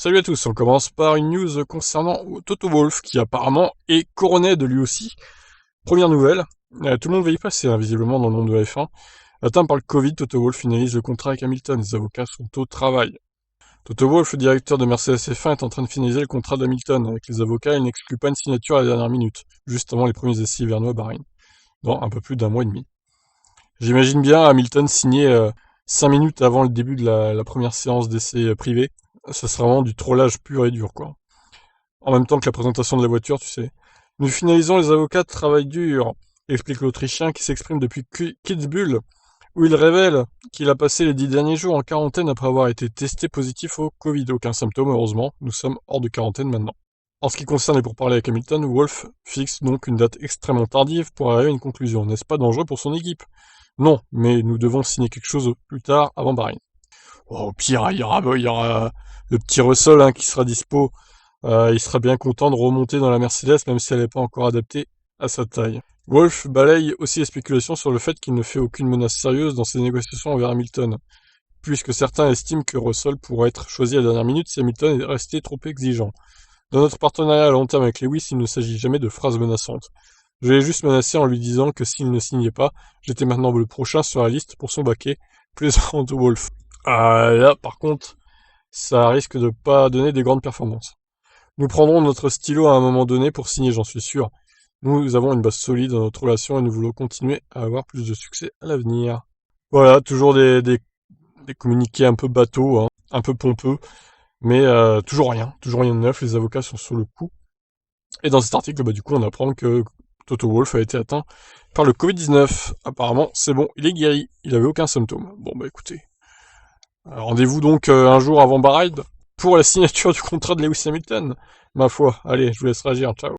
Salut à tous, on commence par une news concernant Toto Wolff qui apparemment est couronné de lui aussi. Première nouvelle, tout le monde va y passer visiblement dans le monde de la F1. Atteint par le Covid, Toto Wolff finalise le contrat avec Hamilton, les avocats sont au travail. Toto Wolff, le directeur de Mercedes F1, est en train de finaliser le contrat d'Hamilton. Avec les avocats, il n'exclut pas une signature à la dernière minute, juste avant les premiers essais hivernaux à Bahreïn, dans un peu plus d'un mois et demi. J'imagine bien Hamilton signer 5 minutes avant le début de la première séance d'essai privé. Ça serait vraiment du trollage pur et dur, quoi. En même temps que la présentation de la voiture, tu sais. Nous finalisons les avocats de travail dur, explique l'Autrichien qui s'exprime depuis Kitzbühel, où il révèle qu'il a passé les 10 derniers jours en quarantaine après avoir été testé positif au Covid. Aucun symptôme, heureusement, nous sommes hors de quarantaine maintenant. En ce qui concerne les pourparlers avec Hamilton, Wolff fixe donc une date extrêmement tardive pour arriver à une conclusion. N'est-ce pas dangereux pour son équipe? Non, mais nous devons signer quelque chose plus tard avant Bahreïn. Oh, au pire, il y aura le petit Russell qui sera dispo. Il sera bien content de remonter dans la Mercedes, même si elle n'est pas encore adaptée à sa taille. Wolff balaye aussi les spéculations sur le fait qu'il ne fait aucune menace sérieuse dans ses négociations envers Hamilton, puisque certains estiment que Russell pourrait être choisi à la dernière minute si Hamilton est resté trop exigeant. Dans notre partenariat à long terme avec Lewis, il ne s'agit jamais de phrases menaçantes. Je l'ai juste menacé en lui disant que s'il ne signait pas, j'étais maintenant le prochain sur la liste pour son baquet, plaisant de Wolff. Là, par contre, ça risque de pas donner des grandes performances. Nous prendrons notre stylo à un moment donné pour signer, j'en suis sûr. Nous avons une base solide dans notre relation et nous voulons continuer à avoir plus de succès à l'avenir. Voilà, toujours des communiqués un peu bateaux, un peu pompeux, mais toujours rien de neuf, les avocats sont sur le coup. Et dans cet article, du coup, on apprend que Toto Wolff a été atteint par le Covid-19. Apparemment, c'est bon, il est guéri, il avait aucun symptôme. Bon, écoutez, rendez-vous donc un jour avant Bahreïn pour la signature du contrat de Lewis Hamilton. Ma foi, allez, je vous laisse réagir, ciao.